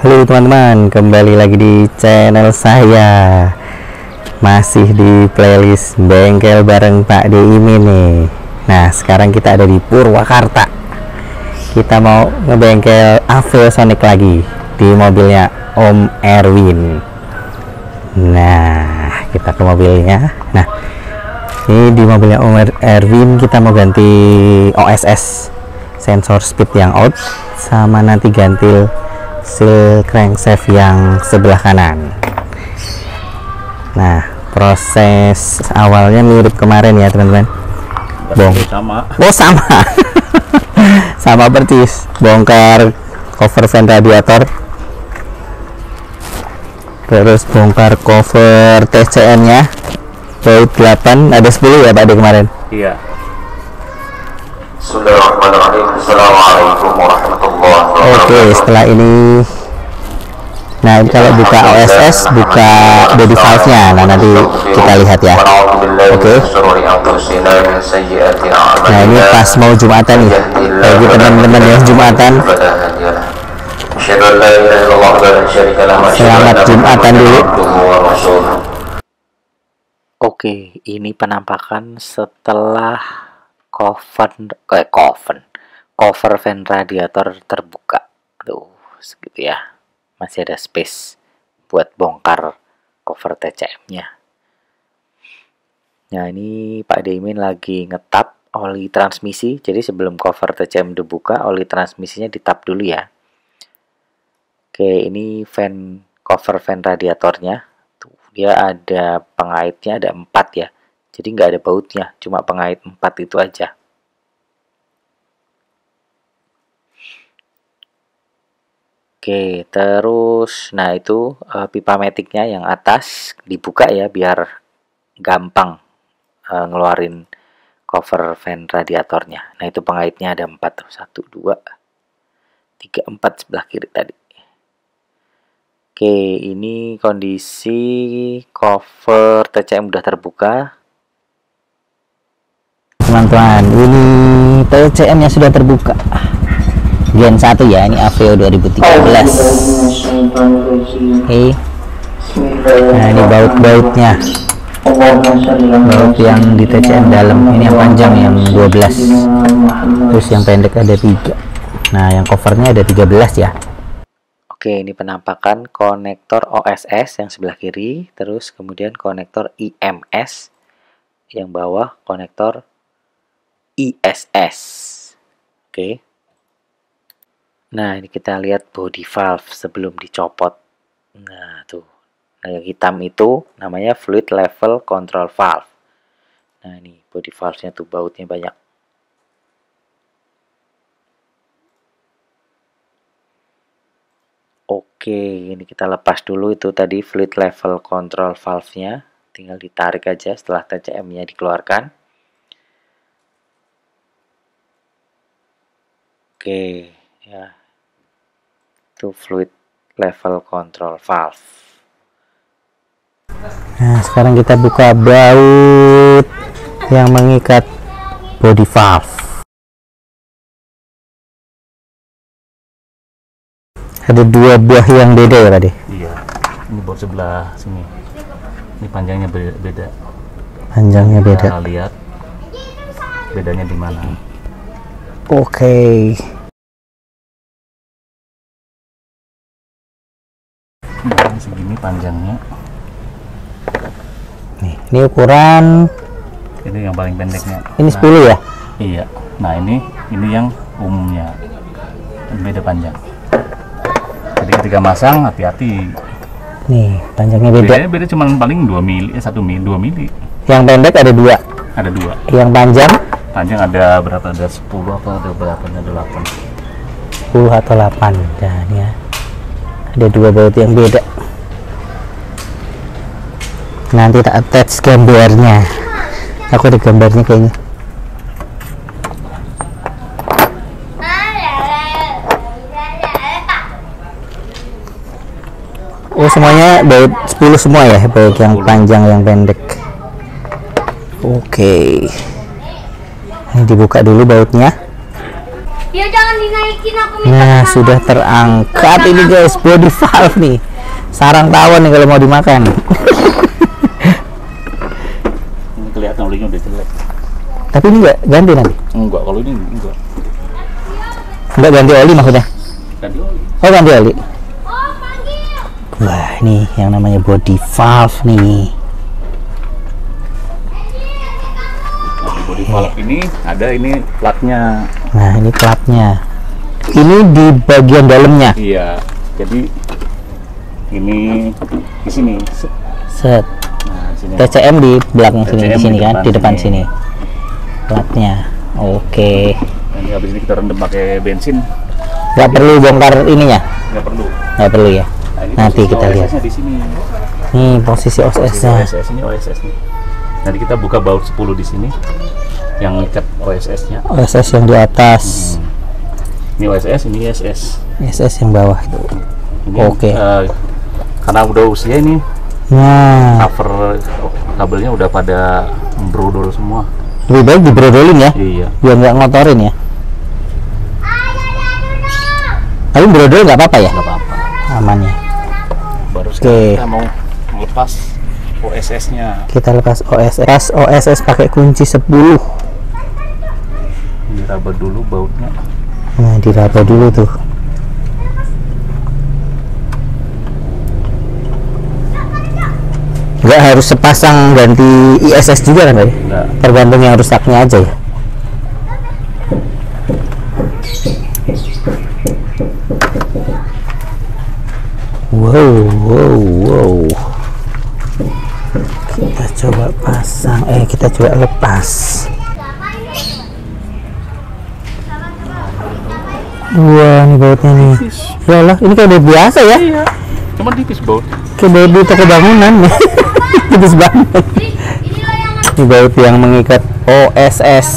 Halo teman-teman, kembali lagi di channel saya. Masih di playlist bengkel bareng Pak Imin nih. Nah, sekarang kita ada di Purwakarta. Kita mau ngebengkel Aveo Sonic lagi di mobilnya Om Erwin. Nah, kita ke mobilnya. Nah, ini di mobilnya Om Erwin kita mau ganti OSS, sensor speed yang out, sama nanti ganti seal crankshaft yang sebelah kanan. Nah, proses awalnya mirip kemarin ya teman-teman. Sama. Oh sama. Sama persis. Bongkar cover fan radiator, terus bongkar cover TCM nya baut 8, ada 10 ya Pak De kemarin. Iya. Bismillahirrahmanirrahim. Assalamualaikum warahmatullahi wabarakatuh. Oke, setelah ini, nah ini kalau buka OSS, buka body valve-nya. Nah nanti kita lihat ya. Oke. Nah ini pas mau Jumatan nih, bagi teman-teman yang Jumatan, selamat Jumatan dulu. Oke, ini penampakan setelah cover fan radiator terbuka. Tuh, segitu ya. Masih ada space buat bongkar cover TCM-nya. Nah, ini Pak Imin lagi ngetap oli transmisi. Jadi sebelum cover TCM dibuka, oli transmisinya ditap dulu ya. Oke, ini cover fan radiatornya. Tuh, dia ada pengaitnya, ada 4 ya. Jadi nggak ada bautnya, cuma pengait 4 itu aja. Oke, terus nah itu pipa metiknya yang atas dibuka ya biar gampang ngeluarin cover fan radiatornya. Nah itu pengaitnya ada 4, 1, 2, 3, 4 sebelah kiri tadi. Oke, ini kondisi cover TCM udah terbuka. Teman-teman, ini TCM nya sudah terbuka. Gen 1 ya, ini Aveo 2013. Oke. Nah, ini baut-bautnya. Baut yang di TCM dalam, ini yang panjang yang 12. Terus yang pendek ada 3. Nah, yang covernya ada 13 ya. Oke, ini penampakan konektor OSS yang sebelah kiri, terus kemudian konektor IMS yang bawah, konektor ISS. Oke. Nah, ini kita lihat body valve sebelum dicopot. Nah, tuh. Nah, yang hitam itu namanya fluid level control valve. Nah, ini body valve-nya tuh bautnya banyak. Oke, ini kita lepas dulu itu tadi fluid level control valve-nya. Tinggal ditarik aja setelah TCM-nya dikeluarkan. Oke, ya. Itu fluid level control valve. Nah, sekarang kita buka baut yang mengikat body valve. Ada 2 buah yang beda ya tadi. Iya. Ini baut sebelah sini. Ini panjangnya beda. Panjangnya beda. Kita lihat bedanya di mana. Oke. Ini segini panjangnya. Nih, ini ukuran. Ini yang paling pendeknya. Ini 10 ya? Iya. Nah ini yang umumnya. Beda panjang. Jadi ketika masang hati-hati. Nih, panjangnya beda. Beda cuma paling 2 mili, 1 mili, 2 mili. Yang pendek ada 2. Ada 2. Yang panjang? Panjang ada berapa? Ada 10 apa ada berapa? Ada 8. 10 atau 8. Dan ya. Ada 2 baut yang beda. Nanti tak attach gambarnya. Aku ada gambarnya kayaknya. Oh semuanya baut 10 semua ya, baik yang panjang yang pendek. Oke. Ini dibuka dulu bautnya. Ya jangan dinaikin, aku minta Nah, tolong. sudah terangkat ini guys, body valve nih. Sarang tawon nih kalau mau dimakan. Ini kelihatan olinya udah jelek. Tapi ini nggak ganti nanti? Enggak, kalau ini enggak. Nggak ganti oli maksudnya? Ganti oli. Oh, ganti oli. Oh, panggil. Wah, ini yang namanya body valve nih. Nah, di body valve ini ada ini platnya. Nah, ini platnya. Ini di bagian dalamnya. Iya. Jadi ini di sini. Set. Nah, di sini. TCM di belakang sini, di TCM sini di kan, depan di depan sini. sini. Platnya. Oke. Nah, ini habis ini kita rendam pakai bensin. Nggak perlu bongkar ininya? Nggak perlu. Nggak perlu ya? Nah, ini Nanti posisi kita lihat. OSS-nya di sini. Nih posisi Posisi OSS-nya. OSS ini OSS nih. Nanti kita buka baut 10 di sini yang ikat OSS-nya. OSS yang di atas, Ini OSS, ini ISS. SS yang bawah itu. Ini, Oke. Karena udah usia ini, Nah, cover kabelnya udah pada brodol semua. lebih baik dibrodolin ya, Iya. biar nggak ngotorin ya. Tapi brodol nggak apa-apa ya, Nggak apa-apa. aman ya. Baru Oke. sekarang kita mau melepas OSS-nya. Kita lepas OSS pakai kunci 10. Diraba dulu bautnya. Nah, diraba dulu tuh. Nggak harus sepasang ganti ISS juga kan, Pak? Nggak. Tergantung yang rusaknya aja ya. Wow. Kita coba pasang, kita coba lepas. Wah, ini bautnya nih. Ya lah, ini kayak baut biasa ya. Iya. Cuma tipis baut. Kayak baut di toko bangunan. Tipis banget. Ini baut yang mengikat OSS.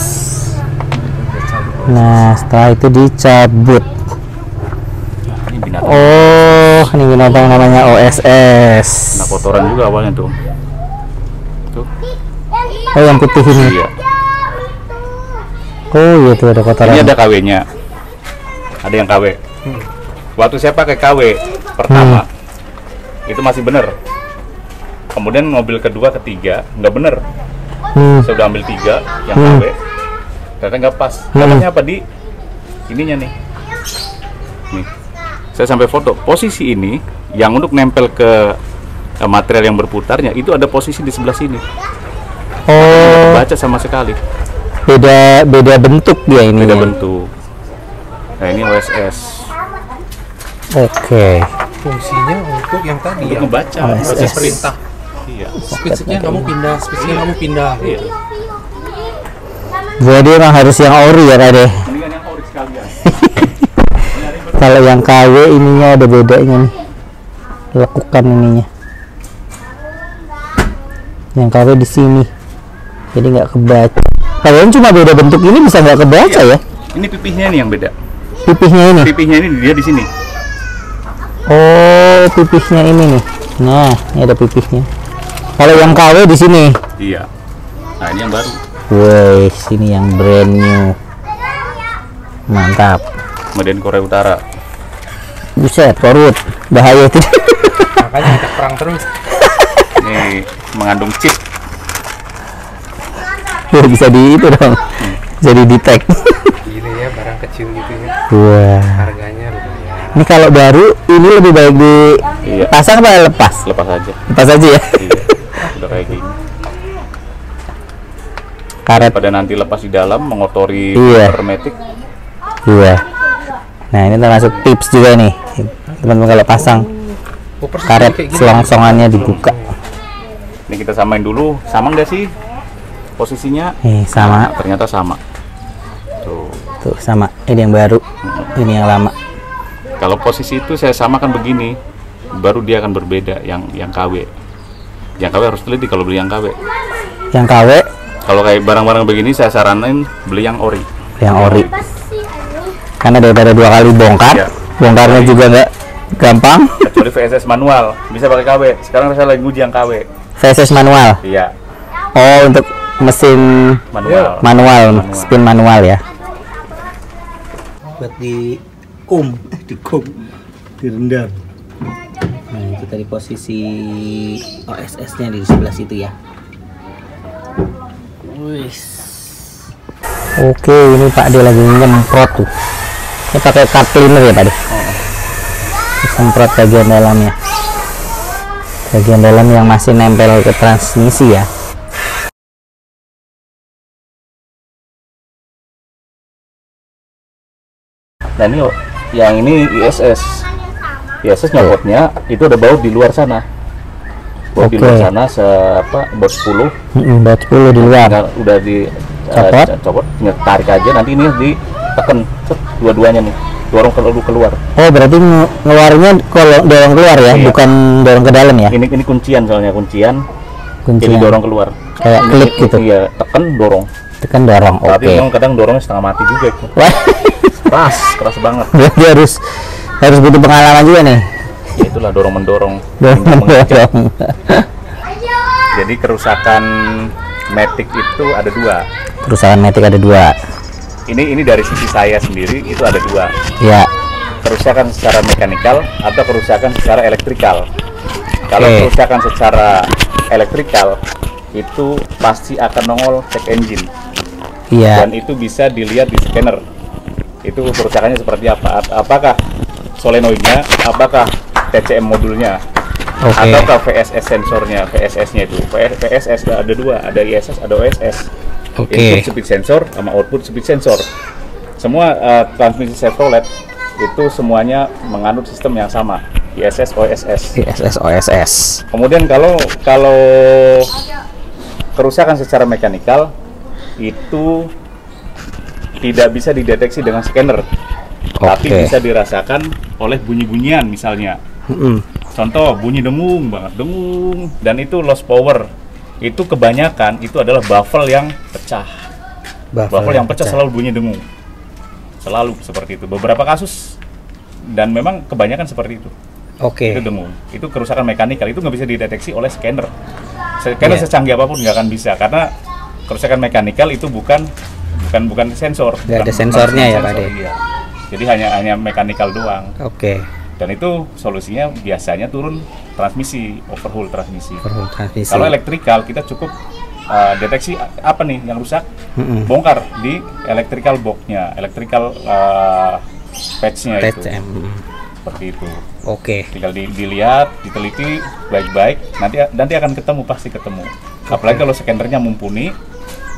Nah, setelah itu dicabut. Ini binatang. Oh, ini binatang namanya OSS. Nah, kotoran juga awalnya tuh. Tuh. Oh, yang putih ini. Iya. Oh, iya tuh ada kotoran. Ini ada KW-nya. Ada yang KW. Waktu saya pakai KW pertama, itu masih bener. Kemudian mobil kedua, ketiga nggak bener. Saya udah ambil 3 yang KW, ternyata nggak pas. Namanya apa di ininya nih? Nih, saya sampai foto. Posisi ini yang untuk nempel ke material yang berputarnya itu ada posisi di sebelah sini. Oh, Baca sama sekali. beda bentuk dia ini. Beda bentuk. Nah, ini OSS. Oke. Fungsinya untuk yang tadi Untuk ya, ngebaca OSS. proses perintah. Iya. Switch-nya kamu pindah, switch-nya kamu pindah. Iya. Jadi emang harus yang ori ya, Kak, deh. Mendingan yang ori sekalian. Kalau yang KW ininya ada bedanya nih, lekukan ininya. Yang KW di sini, jadi nggak kebaca. Kalian cuma beda bentuk ini bisa nggak kebaca ya? Ini pipihnya nih yang beda. Pipihnya ini. Pipihnya ini dia di sini. Oh, pipihnya ini nih. Nah, ini ada pipihnya. Kalau yang KW di sini. Iya. Nah, ini yang baru. Woi, sini yang brand new. Mantap. Kemudian Korea Utara. Buset, korut. Bahaya itu. Makanya ajak perang terus. Ini mengandung chip. Bisa di itu dong. Jadi detect. Gini ya, barang kecil gitu ya. Wah. Harganya lumayan. Ini kalau baru ini lebih baik Iya. dipasang apa lepas? Lepas aja. Lepas aja ya. Iya. Udah kayak gini. Karet. Pada nanti lepas di dalam mengotori Iya. hermetik. Iya. Nah, ini termasuk tips juga nih. Teman-teman kalau pasang Oh, persis karet kayak gini. selongsongannya dibuka. Ini kita samain dulu. Sama nggak sih posisinya? Nih, sama. Nah, ternyata sama. Tuh. Tuh sama. Ini yang baru. Ini yang lama. Kalau posisi itu saya samakan begini, baru dia akan berbeda yang KW. Yang KW harus teliti kalau beli yang KW. Yang KW, Kalau kayak barang-barang begini saya saranin beli yang ori. yang ori. Karena daripada 2 kali bongkar, Iya. bongkarnya juga nggak gampang. Kecuali VSS manual, bisa pakai KW. Sekarang saya lagi nguji yang KW. VSS manual. Iya, Oh, untuk mesin manual. manual, spin manual ya. buat direndam. Nah, itu tadi posisi OSS nya di sebelah situ ya. Oke, ini Pak D lagi nyemprot tuh. Ini pakai card cleaner ya Pak D? Semprot bagian dalamnya. Bagian dalam yang masih nempel ke transmisi ya. Dan ini yang ini ISS. ISS nyangkutnya itu ada baut di luar sana. Baut di luar sana baut 10. Baut 10 di luar. Udah di copot, tarik aja, nanti ini ditekan dua-duanya nih. Dorong keluar. Oh, berarti ngeluarnya kalau dorong keluar ya, iya. Bukan dorong ke dalam ya? Ini kuncian soalnya, kuncian. Jadi dorong keluar. Kayak klik gitu. Iya, tekan dorong. Tapi memang kadang dorongnya setengah mati juga itu. keras banget. Berarti harus butuh pengalaman juga nih. Ya itulah dorong mendorong. Jadi kerusakan matic itu ada 2. Kerusakan matic ada 2. Ini dari sisi saya sendiri itu ada 2. Ya. Kerusakan secara mekanikal atau kerusakan secara elektrikal. Kalau kerusakan secara elektrikal itu pasti akan nongol check engine. Iya. Dan itu bisa dilihat di scanner. Itu kerusakannya seperti apa? Apakah solenoidnya? Apakah TCM modulnya? Ataukah VSS sensornya? VSS-nya itu. VSS ada 2, ada ISS, ada OSS. Input speed sensor sama output speed sensor. Semua transmisi Chevrolet itu semuanya menganut sistem yang sama, ISS OSS. ISS OSS. Kemudian kalau kerusakan secara mekanikal itu tidak bisa dideteksi dengan scanner, tapi bisa dirasakan oleh bunyi-bunyian misalnya. Contoh bunyi dengung banget, dengung, dan itu loss power. Itu kebanyakan itu adalah baffle yang pecah. Baffle yang pecah selalu bunyi dengung. Selalu seperti itu. Beberapa kasus dan memang kebanyakan seperti itu. Itu dengung. Itu kerusakan mekanikal, itu nggak bisa dideteksi oleh scanner. Scanner secanggih apapun nggak akan bisa, karena kerusakan mekanikal itu bukan sensor. Nggak ada sensornya ya Pak De. Iya. Jadi hanya mekanikal doang. Dan itu solusinya biasanya turun transmisi, overhaul transmisi. Kalau elektrikal kita cukup deteksi apa nih yang rusak, bongkar di electrical box-nya, electrical patch-nya itu. Seperti itu. Tinggal dilihat, diteliti baik-baik, nanti akan pasti ketemu. Apalagi kalau scannernya mumpuni,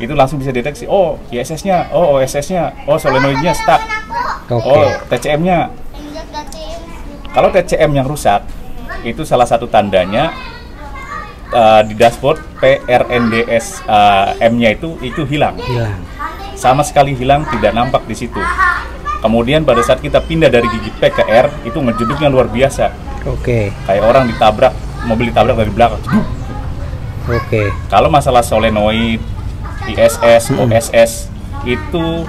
itu langsung bisa deteksi. Oh, ISS-nya, oh OSS-nya, oh solenoidnya stuck, oh TCM-nya. Kalau TCM yang rusak, itu salah satu tandanya di dashboard PRNDS M-nya itu hilang. Sama sekali hilang, tidak nampak di situ. Kemudian pada saat kita pindah dari gigi P ke R, itu ngejeduknya luar biasa. Kayak orang ditabrak, mobil ditabrak dari belakang. Kalau masalah solenoid, ISS, OSS itu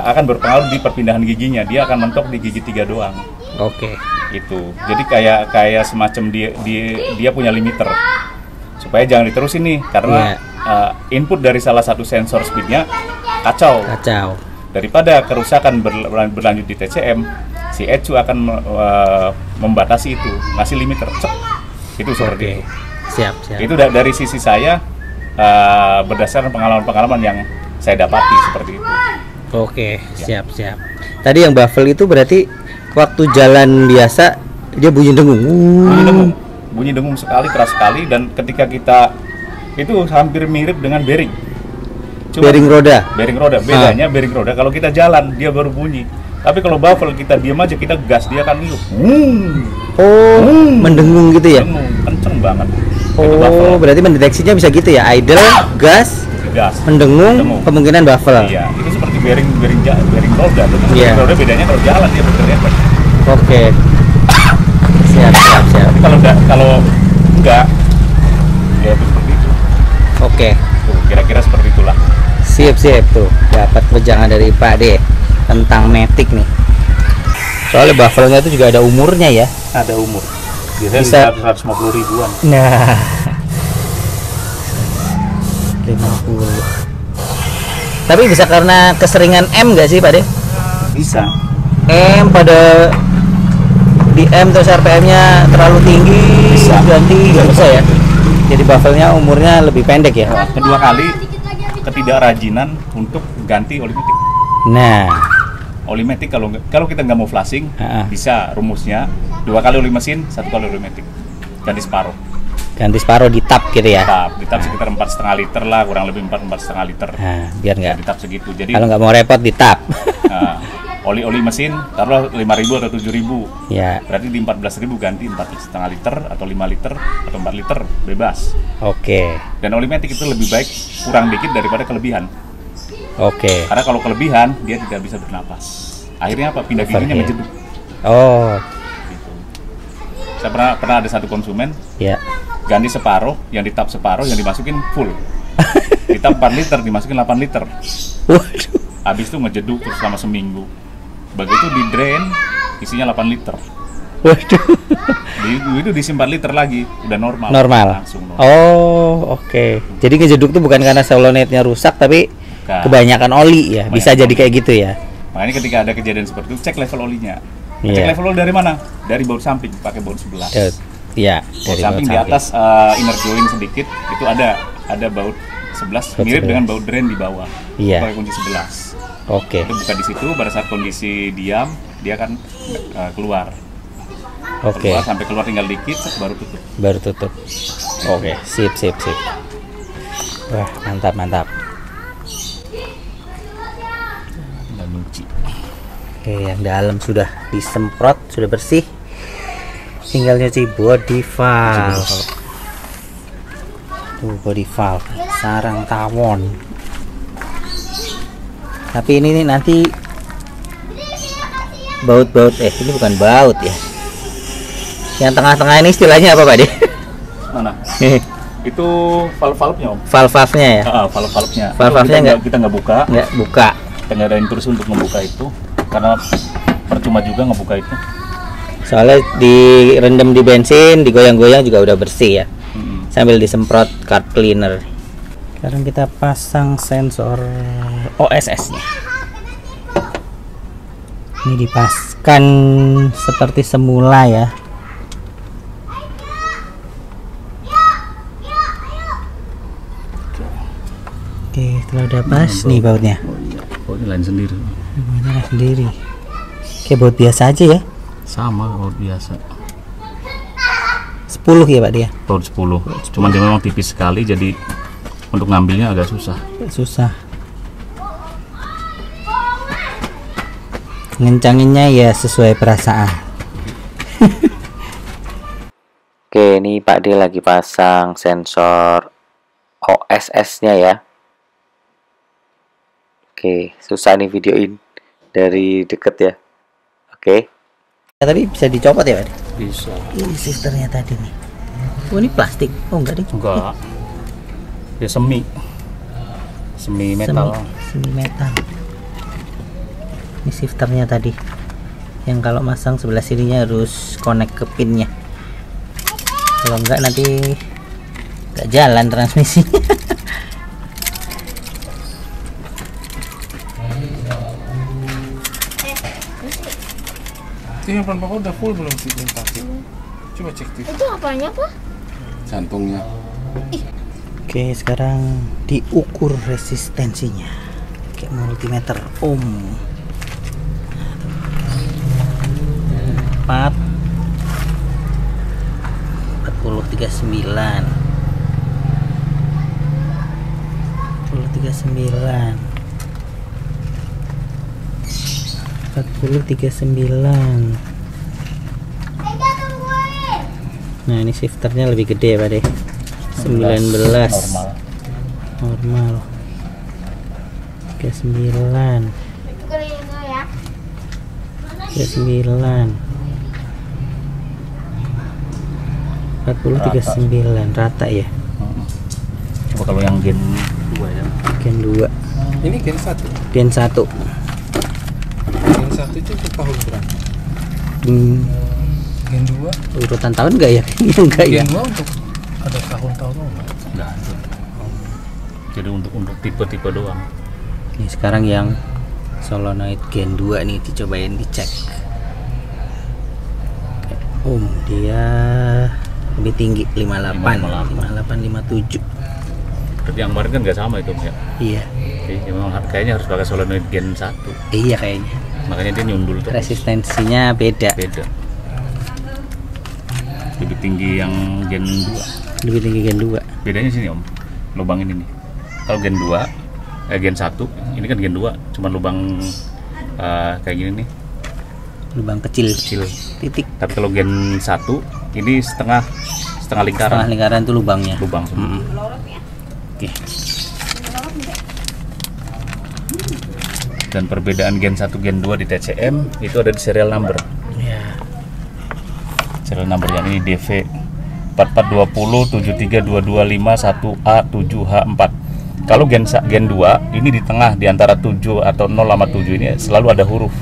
akan berpengaruh di perpindahan giginya. Dia akan mentok di gigi 3 doang. Itu. Jadi kayak semacam dia punya limiter. Supaya jangan diterusin nih, karena input dari salah satu sensor speednya kacau. Daripada kerusakan berlanjut di TCM, si ECU akan membatasi itu, ngasih limiter. Itu seperti itu. Siap. Itu dari sisi saya berdasarkan pengalaman-pengalaman yang saya dapati seperti itu. Siap. Tadi yang baffle itu berarti waktu jalan biasa dia bunyi dengung. Bunyi dengung sekali, keras sekali, dan ketika kita itu hampir mirip dengan bearing. Bearing roda. Bedanya bearing roda kalau kita jalan dia baru bunyi. Tapi kalau baffle kita diam aja, kita gas dia akan hidup. Mendengung gitu ya? Kenceng banget. Berarti mendeteksinya bisa gitu ya? Idle, gas, mendengung, kemungkinan baffle. Iya, itu seperti bearing roda. Bearing roda bedanya kalau jalan dia bergerak. Siap. Kalau enggak, ya seperti itu. Kira-kira seperti itulah. Siap tuh. Dapat wejangan dari Pak D tentang matic nih. Soalnya baffle-nya itu juga ada umurnya ya. Ada umur. Biasanya bisa 150 ribuan. Nah. 50. Tapi bisa karena keseringan M nggak sih Pak De? Bisa. M pada di M terus RPM-nya terlalu tinggi ganti nggak bisa ya. Jadi bafelnya umurnya lebih pendek ya. Kedua kali ketidakrajinan untuk ganti oli matic. Nah, Oli matic kalau kita nggak mau flashing, bisa rumusnya 2 kali oli mesin, 1 kali oli matic. Ganti separuh. ganti separuh di tap gitu ya. Di tap sekitar 4,5 liter lah, kurang lebih 4,5 liter. Nah, biar nggak Di tap segitu. Jadi kalau nggak mau repot di tap. oli mesin taruh 5.000 atau 7.000. Ya. Berarti di 14.000 ganti 4,5 liter atau 5 liter atau 4 liter bebas. Oke. Dan oli matic itu lebih baik kurang dikit daripada kelebihan. Oke. Karena kalau kelebihan dia tidak bisa bernapas. Akhirnya apa? Pindah giginya ngejeduk. Oh. Gitu. Saya pernah ada satu konsumen Ya. ganti separuh, yang di tap separuh, yang dimasukin full. Di tap 4 liter, dimasukin 8 liter. Waduh. Habis itu ngejeduk terus selama seminggu. Begitu di drain, isinya 8 liter. Waduh. Itu diisi 4 liter lagi, udah normal. Normal. Langsung normal. Oh, oke. Jadi ngejeduk tuh bukan karena solenoidnya rusak, tapi Bukan. kebanyakan oli ya. Bisa Banyak jadi oli. kayak gitu ya. Makanya ketika ada kejadian seperti itu, cek level olinya. Iya. Cek level oli dari mana? Dari baut samping, pakai baut 11. Iya. Baut samping di atas inner joint sedikit, itu ada baut 11, Baut mirip 11. dengan baut drain di bawah. Iya. Pakai kunci 11. Oke. Itu buka di situ, pada saat kondisi diam, dia akan keluar. Oke. Keluar sampai keluar tinggal dikit, baru tutup. Baru tutup. Oke, sip. Wah, mantap. Tinggal nyuci. Oke, yang dalam sudah disemprot, sudah bersih. Tinggal nyuci body valve. Tuh, body valve, sarang tawon. Tapi ini nih nanti baut-baut, ini bukan baut ya. Yang tengah-tengah ini istilahnya apa, Pak De? Mana? Itu valve-valve-nya, Om. Valve-valve-nya ya? Valve-valve-nya. Valve-valve-nya Kita nggak buka. Nggak buka. Kita nggak adain terus untuk membuka itu, karena percuma juga ngebuka itu. Soalnya direndam di bensin, digoyang-goyang juga udah bersih ya. Sambil disemprot card cleaner. Sekarang kita pasang sensor OSS-nya. Ini dipaskan seperti semula ya. Oke, setelah udah pas nih bautnya. Oh, ini lain sendiri. Bautnya sendiri. Kayak baut biasa aja ya. Sama baut biasa. 10 ya Pak dia. Baut 10. Cuman dia memang tipis sekali, jadi untuk ngambilnya agak susah. Susah. Ngencanginnya ya sesuai perasaan. Oke, ini Pak D lagi pasang sensor OSS-nya ya. Oke, susah nih videoin dari deket ya. Oke. Tapi bisa dicopot ya Pak De? Bisa. Ini sisternya tadi nih. Oh ini plastik? Oh enggak deh. Enggak. Dia semi metal. Semi metal. Ini shifternya tadi. Yang kalau masang sebelah sininya harus connect ke pinnya. Kalau enggak nanti enggak jalan transmisinya. Itu yang pelan papa udah full belum sih pakai? Coba cek tuh. Itu apanya, Pak? Jantungnya. Oke, sekarang diukur resistensinya. Kayak multimeter ohm. 4039. 4039. Nah ini shifternya lebih gede Pak deh. 19 normal 39 ya. 39 4039 rata ya. Coba kalau yang gen 2 ya. Gen 2 Ini gen 1. Gen 1 Gen 1 itu untuk tahun berapa? Gen 2? urutan tahun enggak ya? Enggak ya. Gen 2 untuk ada tahun-tahun enggak? Enggak ada. Jadi untuk tipe-tipe doang. Ini sekarang yang solenoid gen 2 nih, dicobain dicek. Dia lebih tinggi 58, 57. Tapi yang kemarin kan nggak sama itu ya. Iya. Jadi memang kayaknya harus pakai solenoid gen 1. Iya kayaknya. Makanya dia nyundul tuh. Resistensinya beda. Lebih tinggi yang gen 2. Lebih tinggi gen 2. Bedanya sini Om, lubang ini nih. Kalau gen 2, gen 1, ini kan gen 2, cuma lubang kayak gini nih. Lubang kecil. Titik. Tapi kalau gen 1, ini setengah lingkaran. Setengah lingkaran itu lubangnya. Lubang semua. Oke. Dan perbedaan gen 1 gen 2 di TCM itu ada di serial number. Iya. Serial number yang ini DV 4420 73225 1A7H4. Kalau gen 2 ini di tengah di antara 7 atau 0 sama 7 ini selalu ada huruf.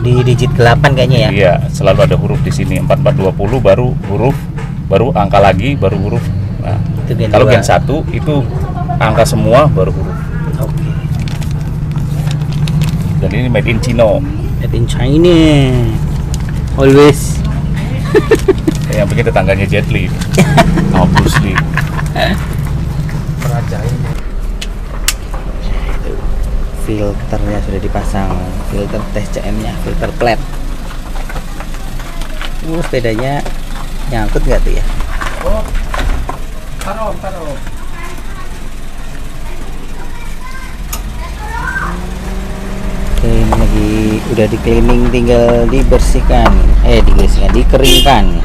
Di digit ke-8 kayaknya ya. Iya, selalu ada huruf di sini. 4420 baru huruf, baru angka lagi, baru huruf. Nah, kalau gen 1 itu angka semua baru huruf. Oke. Dan ini made in China. Made in China. Always. Yang bikin tetangganya Jet Li. Oh, Bruce Lee. Filternya sudah dipasang, filter TCM-nya, filter plat. Sepedanya nyangkut nggak tuh ya? Oh, taruh. Oke, ini lagi udah di cleaning, tinggal dibersihkan, dikeringkan.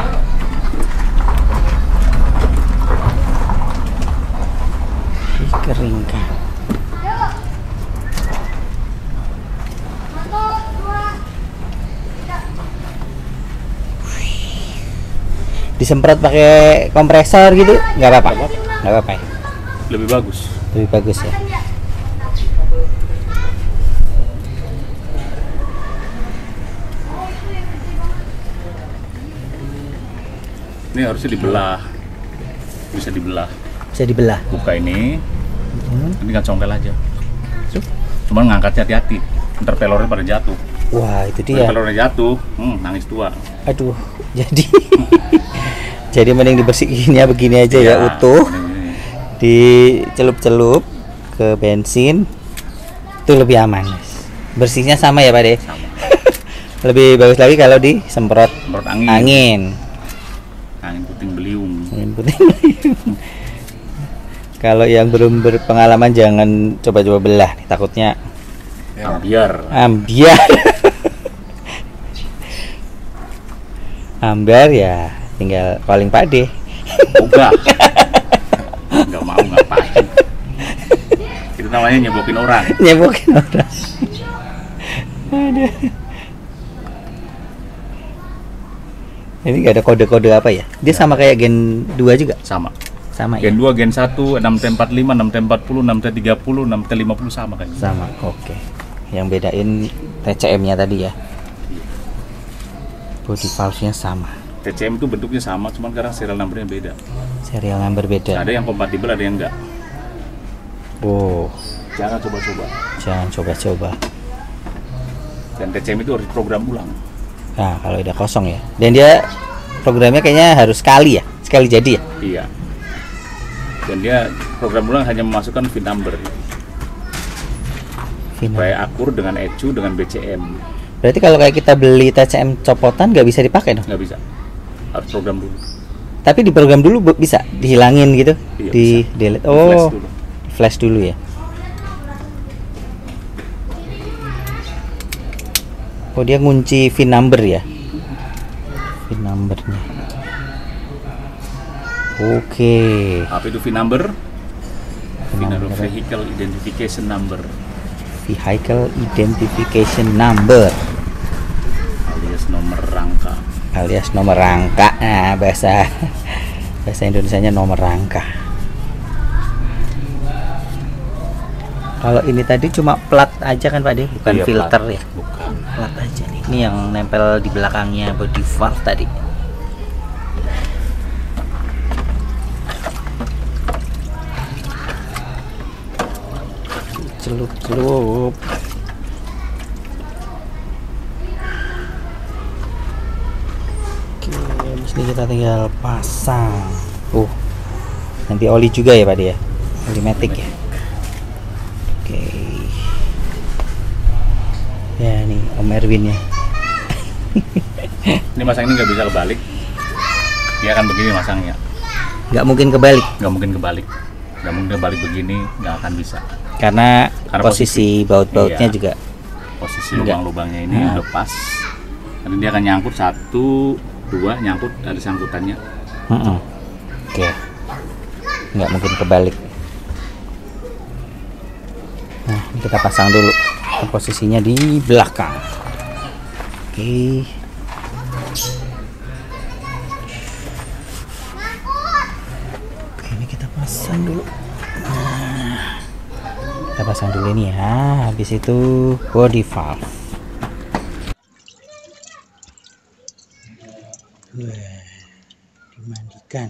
Disemprot pakai kompresor gitu nggak apa-apa ya? Lebih bagus. Lebih bagus ya. Ini harusnya dibelah. Bisa dibelah. Buka ini. Ini kan congkel aja. Cuman ngangkatnya hati-hati. Ntar pelornya pada jatuh. Wah, itu dia. Pelornya jatuh, nangis tua. Aduh, jadi mending dibersihinnya begini aja ya, utuh. Dicelup-celup ke bensin. Itu lebih aman. Bersihnya sama ya, Pak De? Sama. Lebih bagus lagi kalau disemprot angin. Angin puting beliung. Kalau yang belum berpengalaman jangan coba-coba belah nih, takutnya ambiar ya, tinggal calling Pak De. Nggak mau ngapain. Itu namanya nyebokin orang. Aduh. Ini nggak ada kode-kode apa ya? Dia sama kayak Gen 2 juga? Sama Gen ya? 2, Gen 1, 6T45, 6T40, 6T30, 6T50 sama kan? Sama, oke. Yang bedain TCM-nya tadi ya? Body valve-nya sama. TCM itu bentuknya sama, cuman sekarang serial number-nya beda. Serial number beda? Ada yang kompatibel, ada yang enggak. Oh. Jangan coba-coba. Dan TCM itu harus program ulang. Nah, kalau udah kosong ya. Dan dia programnya kayaknya harus sekali jadi ya? Iya. Dan dia program ulang hanya memasukkan VIN number. Supaya akur dengan ECU dengan BCM. Berarti kalau kayak kita beli TCM copotan nggak bisa dipakai dong? Nggak bisa. Harus program dulu. Tapi di program dulu bisa dihilangin gitu? Iya, di bisa. delete. Flash dulu ya. Oh, dia ngunci VIN number ya? VIN numbernya. Oke. Apa itu VIN number? VIN number Vehicle Identification Number. Vehicle Identification Number. Alias nomor rangka. Nah, bahasa Indonesianya nomor rangka. Kalau ini tadi cuma plat aja kan Pak De, bukan filter plat. Ya? Bukan. Plat aja nih. Ini yang nempel di belakangnya body valve tadi. Celup. Ini kita tinggal pasang. Nanti oli juga ya Pak De ya, oli matic ya. Oke. Ya nih Om Erwin ya. Ini masang ini nggak bisa kebalik. Dia akan begini masangnya. Nggak mungkin kebalik Nggak mungkin kebalik. Nggak mungkin kebalik begini, nggak akan bisa. karena posisi posisi baut-bautnya iya. juga. Posisi Enggak. lubang-lubangnya ini udah pas. Nanti dia akan nyangkut 1, 2, nyangkut ada sangkutannya. Oke. Nggak mungkin kebalik. Nah, ini kita pasang dulu. Posisinya di belakang. Oke. Oke, ini kita pasang dulu. Nah, kita pasang dulu ini ya. Habis itu body valve. Dimandikan.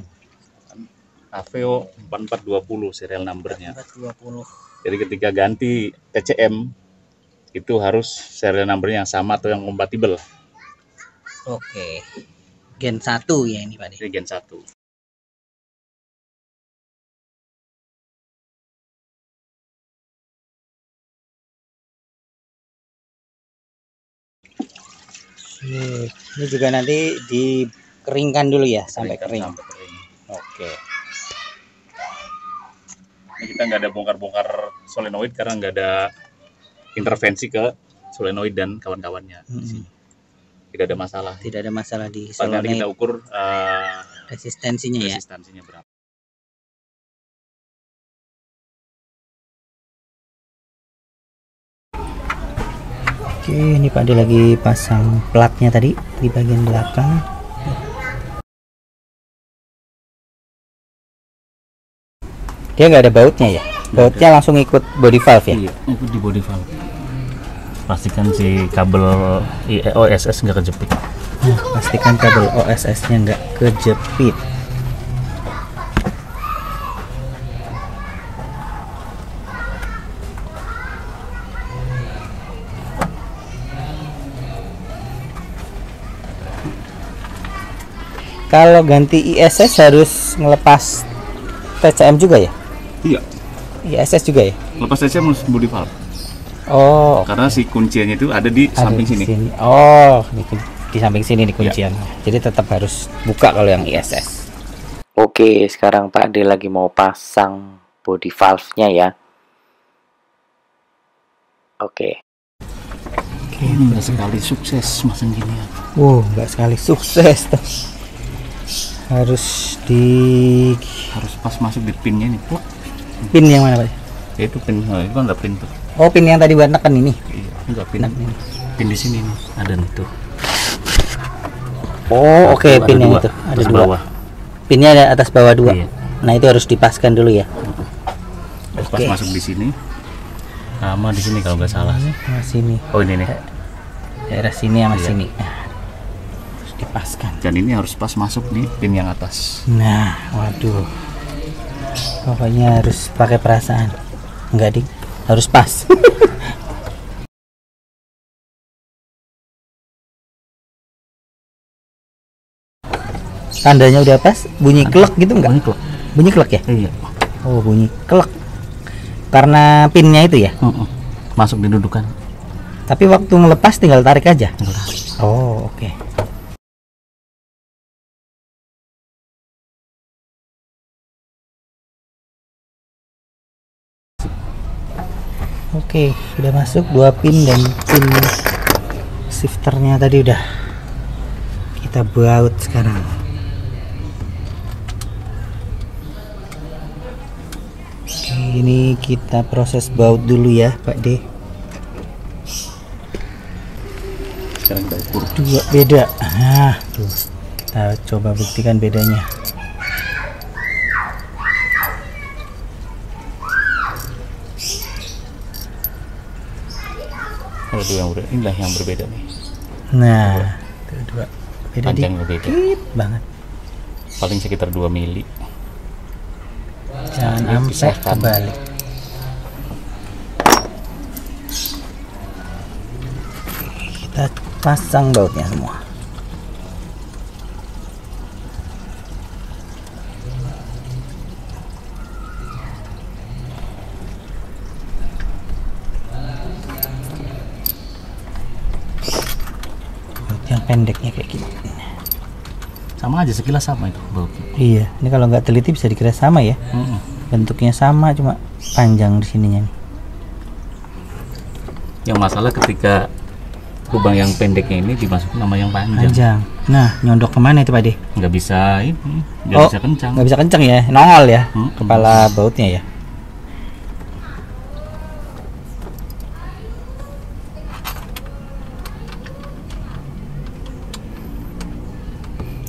Aveo 4420 serial numbernya. 420. Jadi ketika ganti TCM itu harus serial numbernya yang sama atau yang kompatibel. Oke. Gen 1 ya ini Pak De. Ini Gen 1. Ini juga nanti dikeringkan dulu ya sampai kering. Sampai kering. Oke. Ini kita nggak ada bongkar-bongkar solenoid karena nggak ada intervensi ke solenoid dan kawan-kawannya. Di sini. Tidak ada masalah. Tidak ada masalah di Paling nanti kita solenoid ukur resistensinya ya. resistansinya berapa. Oke, ini Pak De lagi pasang platnya tadi di bagian belakang. Dia nggak ada bautnya ya? Bautnya langsung ikut body valve ya? Iya, ikut di body valve. Pastikan si kabel OSS nggak kejepit. Nah, pastikan kabel OSS-nya nggak kejepit. Kalau ganti ISS harus ngelepas TCM juga ya? Iya. ISS juga ya? Lepas TCM harus body valve. Oh, Karena si kunciannya itu ada di ada samping di sini. Oh, di samping sini nih kunciannya. Jadi tetap harus buka kalau yang ISS. Oke, sekarang Pak De lagi mau pasang body valve-nya ya. Oke. Ini nggak sekali sukses masang gini ya. Wow, nggak sekali sukses tuh. Harus Pas masuk di pinnya ini. pin yang mana Pak? Ya, itu pin, itu kan ada pin tuh. Oh, pin yang tadi buat neken ini. Iya, enggak pin. Neken ini. Pin di sini nih, ada nih tuh. Oh, oke, Ada pin yang dua, itu ada atas dua. bawah. Pinnya ada atas bawah dua. Iya. Nah, itu harus dipaskan dulu ya. Pas Oke. masuk di sini, sama di sini kalau nggak salah. Nah, sini. Oh ini nih. Daerah sini sama Iya. sini. Nah, harus dipaskan. Dan ini harus pas masuk di pin yang atas. Nah, waduh. Pokoknya harus pakai perasaan. Enggak, Dik. Harus pas. Tandanya udah pas, bunyi klek gitu enggak? Bunyi klek. Bunyi klek ya? Iya. Oh, bunyi klek. Karena pinnya itu ya? Masuk di dudukan. Tapi waktu ngelepas tinggal tarik aja. Oh, oke. Oke, udah masuk 2 pin dan pin shifternya tadi udah kita baut sekarang. Oke, ini kita proses baut dulu ya, Pak D. Sekarang kita ukur. Dua beda. Nah, tuh. Kita coba buktikan bedanya. Kalau dua yang berbeda, inilah yang berbeda nih. Nah, tuh dua beda Panjangnya beda. dikit banget. Paling sekitar 2 mili. Jangan sampai Pisahkan. kebalik. Kita pasang bautnya semua. pendeknya kayak gini. Sama aja, sekilas sama itu bautnya. Iya, ini kalau nggak teliti bisa dikira sama ya. Bentuknya sama, cuma panjang di sininya nih. Yang masalah ketika lubang yang pendeknya ini dimasukin sama yang panjang. Panjang. Nah, nyondok kemana itu Pak De? Nggak bisa ini, nggak bisa kencang. Nggak bisa kencang ya, nongol ya kepala bautnya ya.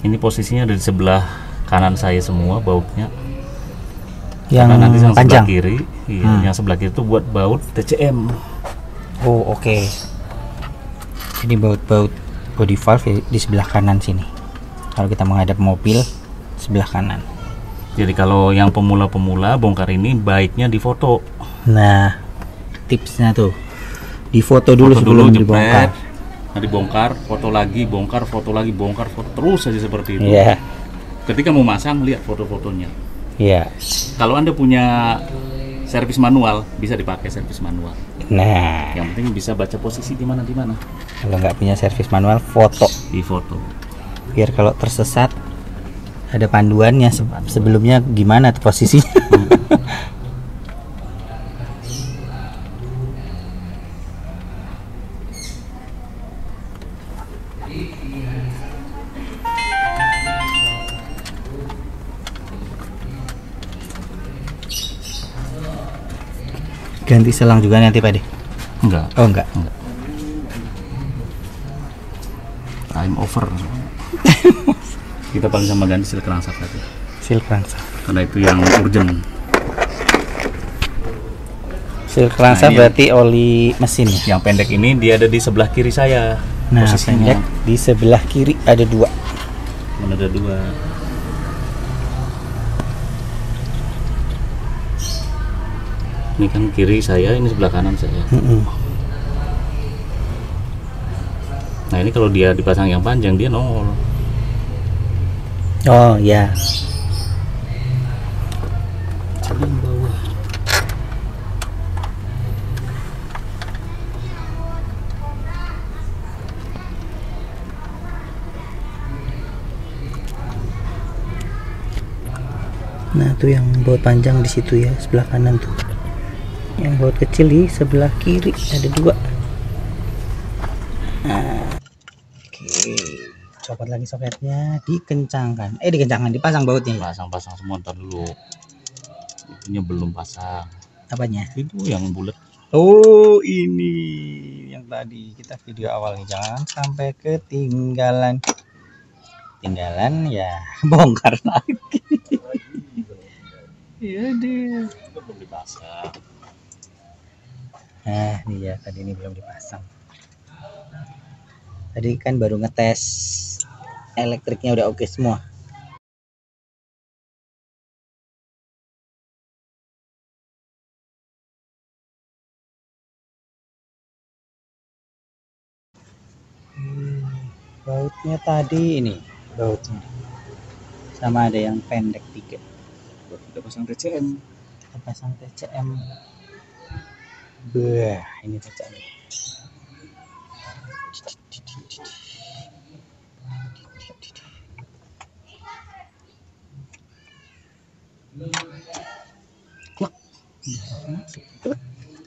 Ini posisinya ada di sebelah kanan saya semua bautnya. Yang Karena nanti yang panjang. sebelah kiri, iya, yang sebelah kiri itu buat baut TCM. Oh, oke. Ini baut-baut body valve ya, di sebelah kanan sini. Kalau kita menghadap mobil, sebelah kanan. Jadi kalau yang pemula-pemula bongkar ini baiknya difoto. Nah, tipsnya tuh difoto dulu Foto sebelum jepret, dibongkar. nah dibongkar, foto lagi, bongkar, foto lagi, bongkar, foto terus aja seperti itu. Iya, Ketika mau masang, lihat foto-fotonya. iya. Kalau Anda punya servis manual, bisa dipakai servis manual. Nah, Yang penting bisa baca posisi di mana. kalau nggak punya servis manual, foto. Di foto. Biar kalau tersesat ada panduannya sebelumnya gimana tuh posisinya. Ganti selang juga nanti Pak De? Enggak. Oh enggak. Time over. Kita paling sama ganti sil kerangsang tadi. Seal kerangsa. Karena itu yang urgent. Seal kerangsa Nah, ini berarti oli mesin ya. Yang pendek ini dia ada di sebelah kiri saya. Nah, posisinya. pendek di sebelah kiri ada dua. Mana ada dua. Ini kan kiri saya, ini sebelah kanan saya. Nah ini kalau dia dipasang yang panjang dia nongol. Oh ya. Coba yang bawah. Nah tuh yang baut panjang di situ ya, sebelah kanan tuh. Yang baut kecil di sebelah kiri ada dua. Nah, oke, copot lagi soketnya, dikencangkan. Dikencangkan, dipasang bautnya. Ya? Pasang-pasang semua, ntar dulu. Itunya belum pasang. Apanya? Itu yang bulat. Oh ini yang tadi kita video awalnya, jangan sampai ketinggalan. Tinggalan ya bongkar lagi. Iya deh. Itu belum dipasang. Nah nih ya, tadi ini belum dipasang. Tadi kan baru ngetes elektriknya udah oke semua. Bautnya tadi ini bautnya sama ada yang pendek 3. Buat kita pasang TCM. Kita pasang TCM. Bah, ini TCM.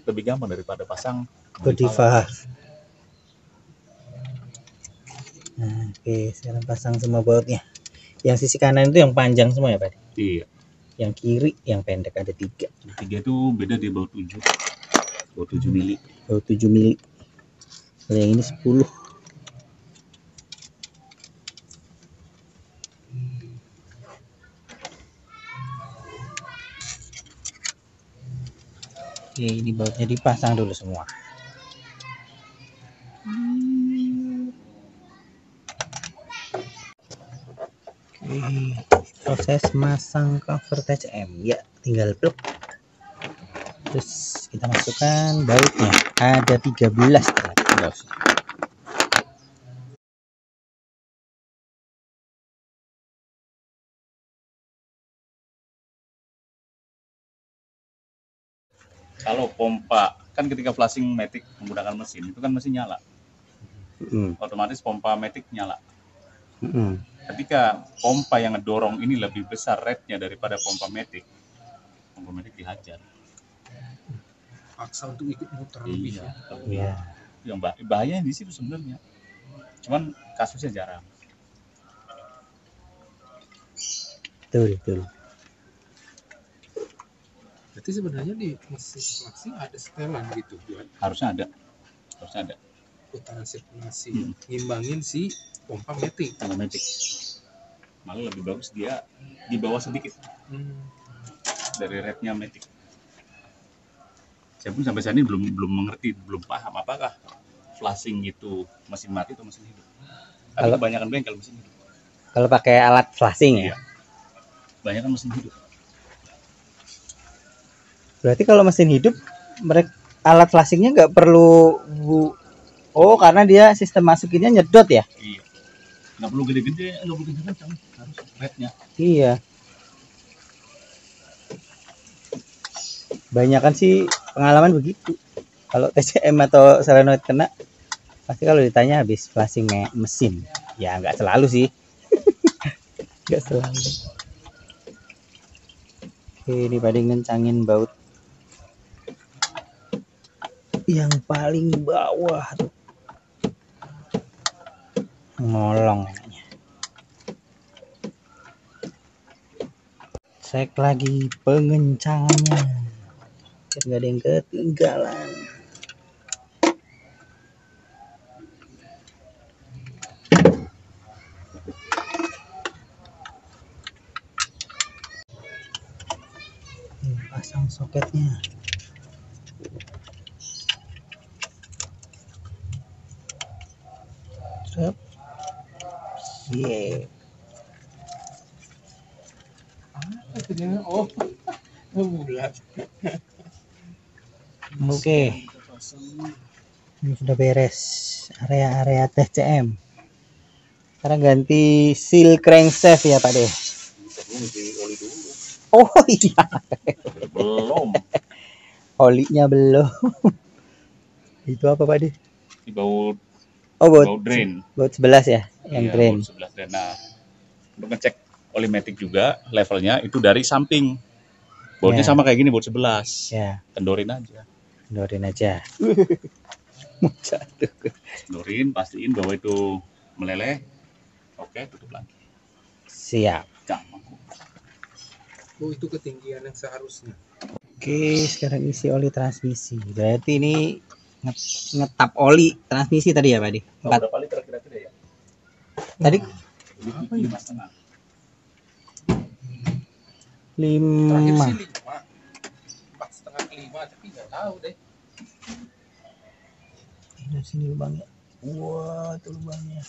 Lebih gampang daripada pasang Body valve. Nah, oke, sekarang pasang semua bautnya. Yang sisi kanan itu yang panjang semua ya Pak? Iya. Yang kiri yang pendek ada 3. Yang 3 itu beda, dia baut 7. Baut 7 mili. Baut 7 mili. Kalau yang ini 10. Oke, ini bautnya dipasang dulu semua. Oke, proses masang cover TCM ya, tinggal plug. Terus kita masukkan bautnya, ada 13 ternyata. Kalau pompa kan ketika flashing matic menggunakan mesin itu kan mesin nyala. otomatis pompa matic nyala. Mm-mm. Ketika pompa yang ngedorong ini lebih besar rate-nya daripada pompa matic dihajar. Paksa untuk ikut muter lebih Iya, ya. Iya. yang bahayanya di situ sebenarnya. Cuman kasusnya jarang. Betul. Berarti sebenarnya di mesin flexing ada setelan gitu buat Harusnya ada. putaran sirkulasi, ngimbangin si pompa matic. Pompa matic. Malah lebih bagus dia di bawah sedikit dari rate-nya matic. Saya pun sampai saat ini belum mengerti, belum paham apakah flashing itu mesin mati atau mesin hidup. Tapi Kalau- kebanyakan bengkel mesin hidup. Kalau pakai alat flashing ya. Iya. Kebanyakan mesin hidup. Berarti kalau mesin hidup mereka alat flashingnya nggak perlu karena dia sistem masukinnya nyedot ya. Iya. Nggak perlu gede-gede, nggak perlu kencang, harus rate-nya. Iya. Banyakan sih pengalaman begitu. Kalau TCM atau solenoid kena, pasti kalau ditanya habis flashing mesin. Ya nggak selalu sih. Nggak selalu. Oke, ini pada ngencangin baut yang paling bawah tuh. Ngolong enaknya. Cek lagi pengencangannya biar nggak ada yang ketinggalan. Pasang soketnya. Sep. Yeah. Akhirnya bulat. Oke. Ini sudah beres area-area TCM. Sekarang ganti seal crankshaft ya Pak De. Oh iya. Belum. Olinya belum. Itu apa Pak De? Di baut Baut drain. Baut 11 ya, yang Iya, drain. baut sebelah drain. Nah, untuk ngecek oli matic juga levelnya itu dari samping. Bautnya Ya. sama kayak gini, baut 11. Ya, Kendorin aja. kendorin aja. Mau jatuh. Kendorin, pastiin bahwa itu meleleh. Oke, tutup lagi. Siap. Jangan. Oh, itu ketinggian yang seharusnya. Oke, sekarang isi oli transmisi. Berarti ini ngetap oli transmisi tadi ya Pak De? Berapa liter kira-kira ya? Tadi 5,5. Terakhir 5. sih 5. 4,5 ke 5, tapi nggak tahu deh. Dari sini lubangnya. Wah, itu lubangnya.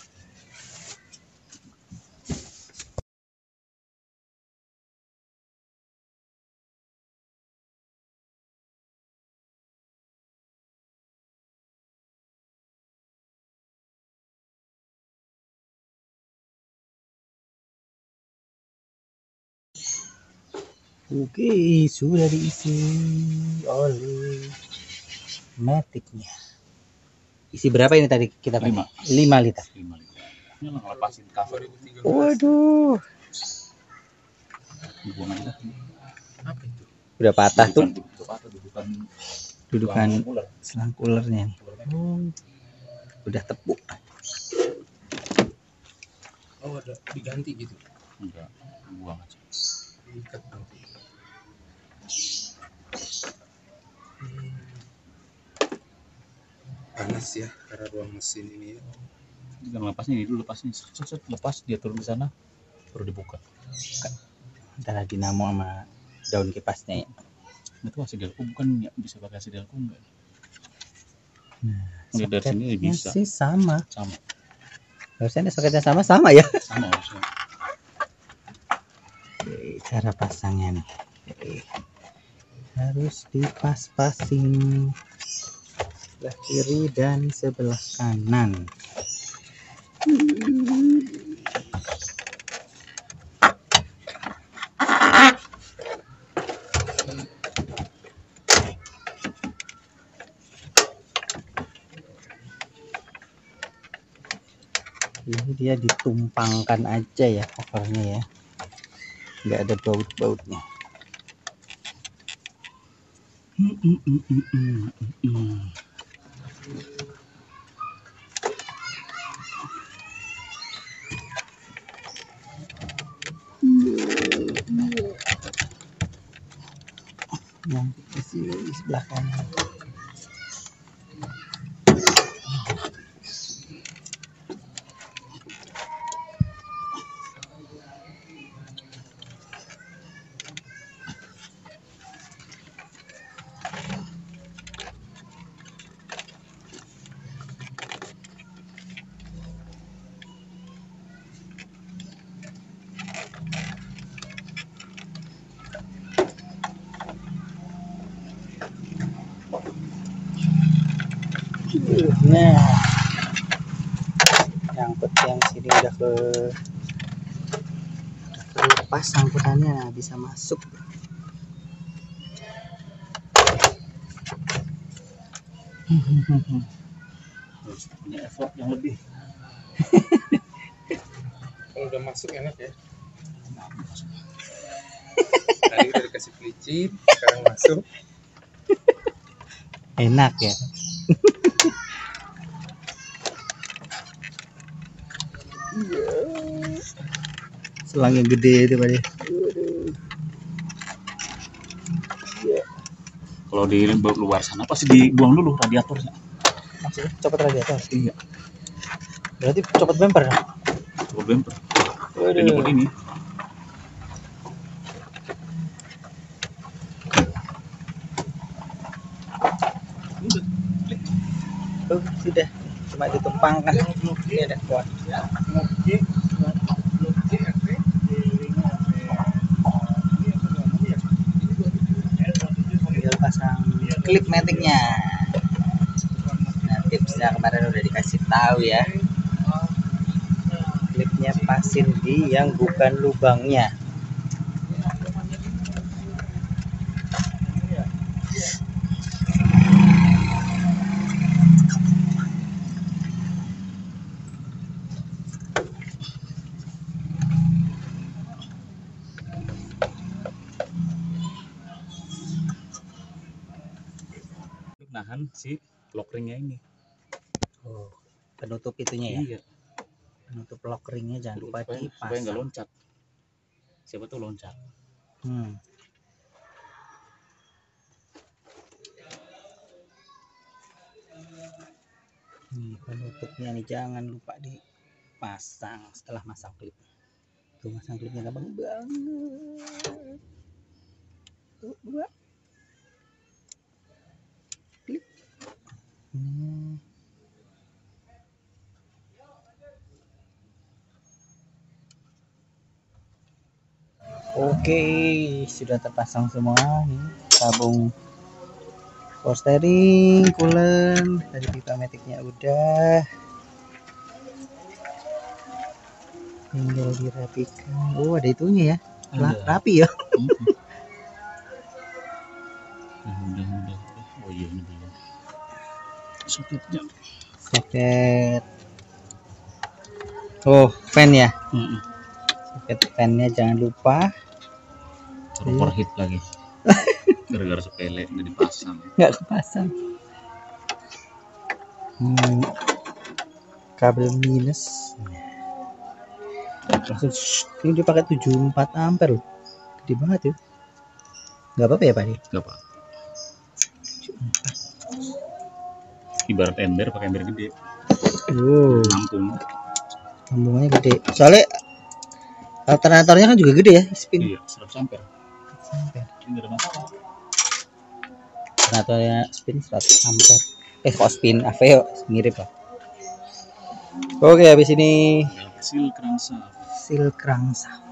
Oke, sudah diisi oleh maticnya. Isi berapa ini tadi kita pakai? 5 liter. 5 liter. Ini lah ngelepasin cover. 2013. Waduh, Buang aja. Apa itu? udah patah tuh Dudukan dudukan ular. selang ulernya. Udah tepuk. Oh, ada diganti gitu. Enggak, buang aja. Diikat nanti. Panas ya karena ruang mesin ini ya. Jangan lepasnya ini dulu, lepasnya. Set, lepas dia turun ke sana baru dibuka. Antara dinamo sama daun kipasnya ya. Itu asidelku bukan ya, bisa pakai asidelku enggak? Nah, Ini dari sini soketnya bisa. sih sama. Sama Harusnya ini soketnya sama ya. harusnya. Oke, cara pasangnya nih. Oke. Harus dipas-pasin sebelah kiri dan sebelah kanan. Ini dia ditumpangkan aja ya covernya ya, nggak ada baut-bautnya. Yang di sini di sebelah kanan. Nah, nyangkut yang sini udah lepas sangkutannya, nah, bisa masuk. Harus punya effort yang lebih. Kalau udah masuk enak ya. Tadi udah dikasih pelicin, sekarang masuk. Enak ya. Selang yang gede itu Pak. Kalau di luar sana pasti dibuang dulu radiatornya. Maksudnya copot radiator? Iya. Berarti copot bumper dong? Copot bumper. Dan nyebut ini. Oh, sudah cuma ditumpangkan. Ini ada kuat. Tinggal pasang klip metiknya. Nah, tipsnya kemarin udah dikasih tahu ya. Klipnya pasin di yang bukan lubangnya. Nahan si lock ringnya ini. Oh, penutup itunya ya. Iya. Penutup lock ringnya jangan lupa Supaya nggak dipasang. loncat. Siapa tuh loncat? Nih penutupnya nih jangan lupa dipasang setelah masang klip. Tuh masang klipnya gampang banget. Tuh, 2 klip. Oke, sudah terpasang semua nih tabung power steering, coolant, dari pipa metiknya udah, tinggal dirapikan. Oh, ada itunya ya, rapi ya. Udah. Oh iya ini belum. Soketnya. Soket. Oh, fan ya. Soket fannya jangan lupa. Overheat lagi. Gara-gara sepele nggak dipasang. Nggak kepasang. Kabel minus. Langsung ini dia pakai 74 ampere loh. Gede banget ya. Nggak apa-apa ya Pak? Nggak apa. Ibarat ember pakai ember gede. Nampung. Sambungannya gede. Soalnya alternatornya kan juga gede ya, spin. Iya, 100 ampere. Ini nggak ada masalah. Alternatornya spin 100 ampere. Kok spin Aveo mirip lah. Oke, habis ini Seal crankshaft. seal crankshaft.